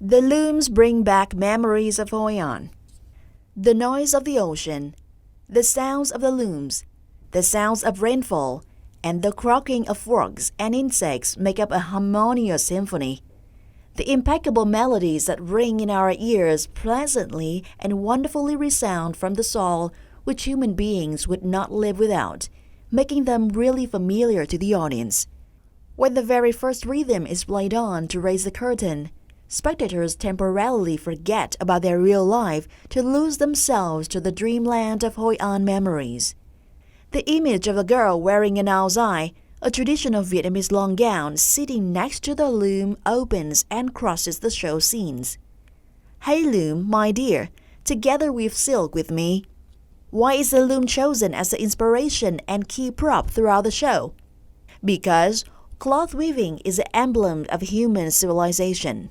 The looms bring back memories of Hội An. The noise of the ocean, the sounds of the looms, the sounds of rainfall, and the croaking of frogs and insects make up a harmonious symphony. The impeccable melodies that ring in our ears pleasantly and wonderfully resound from the soul which human beings would not live without, making them really familiar to the audience. When the very first rhythm is played on to raise the curtain, spectators temporarily forget about their real life to lose themselves to the dreamland of Hội An memories. The image of a girl wearing an áo dài, a traditional Vietnamese long gown, sitting next to the loom opens and crosses the show scenes. Hey loom, my dear, together weave silk with me. Why is the loom chosen as the inspiration and key prop throughout the show? Because cloth weaving is the emblem of human civilization.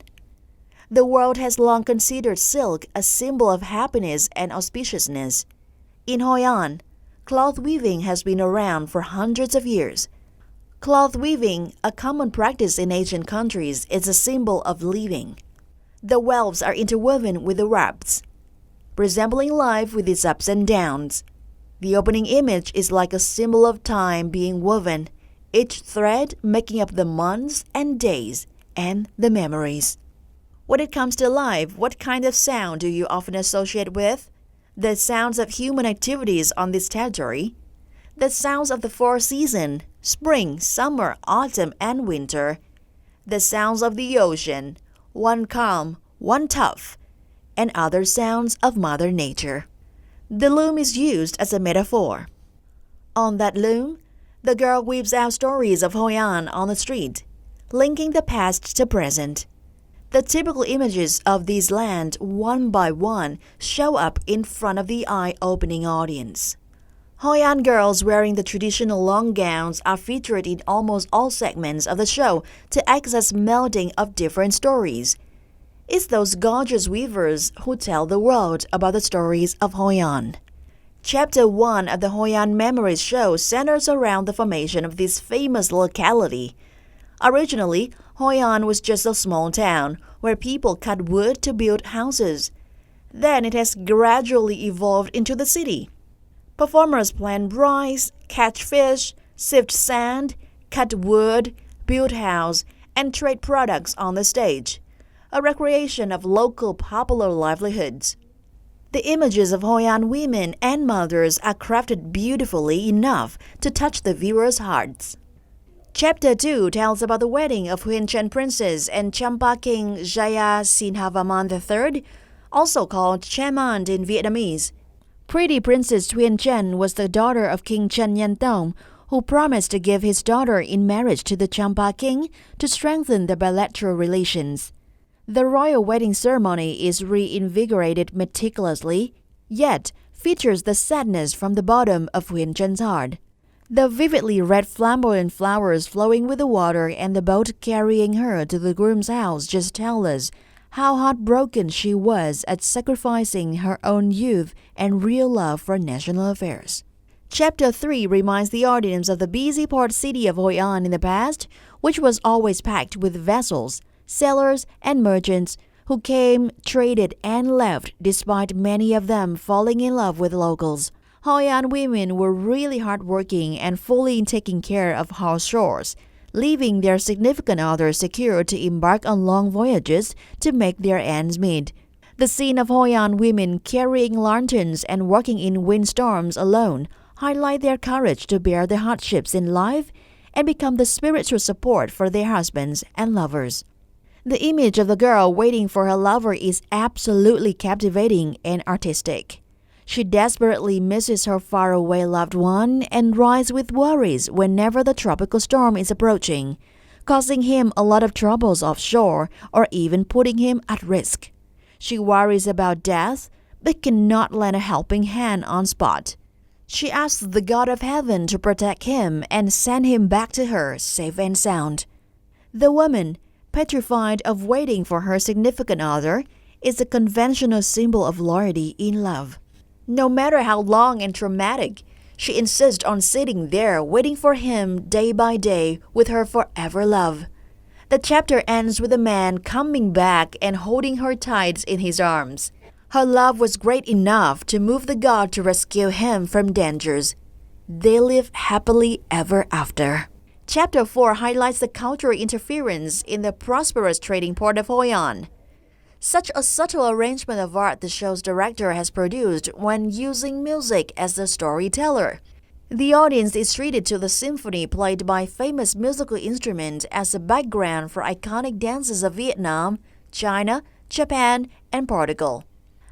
The world has long considered silk a symbol of happiness and auspiciousness. In Hội An, cloth weaving has been around for hundreds of years. Cloth weaving, a common practice in Asian countries, is a symbol of living. The welves are interwoven with the wraps, resembling life with its ups and downs. The opening image is like a symbol of time being woven, each thread making up the months and days and the memories. When it comes to life, what kind of sound do you often associate with? The sounds of human activities on this territory. The sounds of the four seasons, spring, summer, autumn, and winter. The sounds of the ocean, one calm, one tough, and other sounds of Mother Nature. The loom is used as a metaphor. On that loom, the girl weaves out stories of Hội An on the street, linking the past to present. The typical images of this land, one by one, show up in front of the eye-opening audience. Hội An girls wearing the traditional long gowns are featured in almost all segments of the show to act as melding of different stories. It's those gorgeous weavers who tell the world about the stories of Hội An. Chapter 1 of the Hội An Memories show centers around the formation of this famous locality. Originally, Hội An was just a small town where people cut wood to build houses. Then it has gradually evolved into the city. Performers plant rice, catch fish, sift sand, cut wood, build house, and trade products on the stage, a recreation of local popular livelihoods. The images of Hội An women and mothers are crafted beautifully enough to touch the viewers' hearts. Chapter 2 tells about the wedding of Huyền Trân Princess and Champa King Jaya Sinhavaman III, also called Chaman in Vietnamese. Pretty Princess Huyền Trân was the daughter of King Trân Nhân Tông, who promised to give his daughter in marriage to the Champa King to strengthen the bilateral relations. The royal wedding ceremony is reinvigorated meticulously, yet features the sadness from the bottom of Huyền Trân's heart. The vividly red flamboyant flowers flowing with the water and the boat carrying her to the groom's house just tell us how heartbroken she was at sacrificing her own youth and real love for national affairs. Chapter 3 reminds the audience of the busy port city of Hội An in the past, which was always packed with vessels, sailors, and merchants who came, traded, and left, despite many of them falling in love with locals. Hội An women were really hardworking and fully taking care of house chores, leaving their significant others secure to embark on long voyages to make their ends meet. The scene of Hội An women carrying lanterns and working in windstorms alone highlight their courage to bear the hardships in life and become the spiritual support for their husbands and lovers. The image of the girl waiting for her lover is absolutely captivating and artistic. She desperately misses her faraway loved one and rides with worries whenever the tropical storm is approaching, causing him a lot of troubles offshore or even putting him at risk. She worries about death, but cannot lend a helping hand on spot. She asks the God of Heaven to protect him and send him back to her safe and sound. The woman, petrified of waiting for her significant other, is a conventional symbol of loyalty in love. No matter how long and traumatic, she insists on sitting there waiting for him day by day with her forever love. The chapter ends with the man coming back and holding her tight in his arms. Her love was great enough to move the god to rescue him from dangers. They live happily ever after. Chapter 4 highlights the cultural interference in the prosperous trading port of Hội An. Such a subtle arrangement of art the show's director has produced when using music as the storyteller. The audience is treated to the symphony played by famous musical instruments as a background for iconic dances of Vietnam, China, Japan, and Portugal.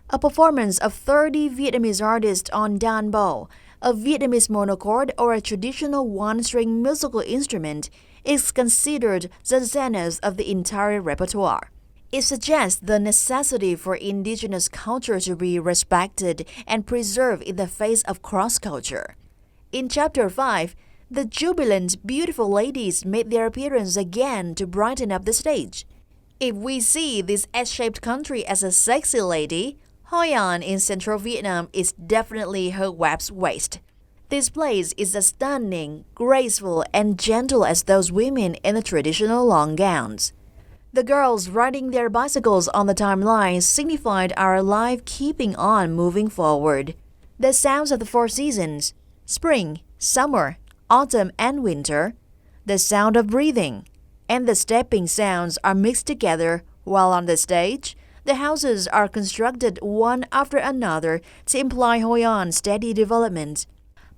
A performance of 30 Vietnamese artists on đàn bầu, a Vietnamese monochord or a traditional one-string musical instrument, is considered the zenith of the entire repertoire. It suggests the necessity for indigenous culture to be respected and preserved in the face of cross-culture. In Chapter 5, the jubilant, beautiful ladies made their appearance again to brighten up the stage. If we see this S-shaped country as a sexy lady, Hội An in central Vietnam is definitely her web's waist. This place is as stunning, graceful, and gentle as those women in the traditional long gowns. The girls riding their bicycles on the timeline signified our life keeping on moving forward. The sounds of the 4 seasons, spring, summer, autumn, and winter, the sound of breathing, and the stepping sounds are mixed together, while on the stage, the houses are constructed one after another to imply Hội An's steady development.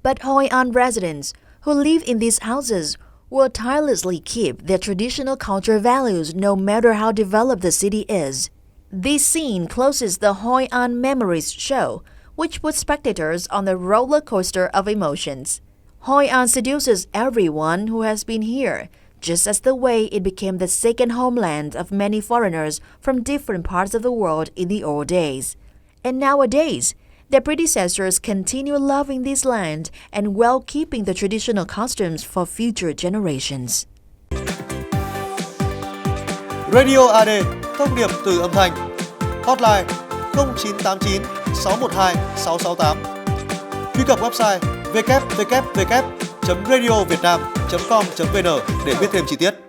But Hội An residents who live in these houses will tirelessly keep their traditional cultural values no matter how developed the city is. This scene closes the Hội An Memories show, which puts spectators on the roller coaster of emotions. Hội An seduces everyone who has been here, just as the way it became the second homeland of many foreigners from different parts of the world in the old days. And nowadays, their predecessors continue loving this land and well keeping the traditional customs for future generations. Radio AD, thông điệp từ âm thanh. Hotline 0989 612 668. Truy cập website www.radiovietnam.com.vn để biết thêm chi tiết.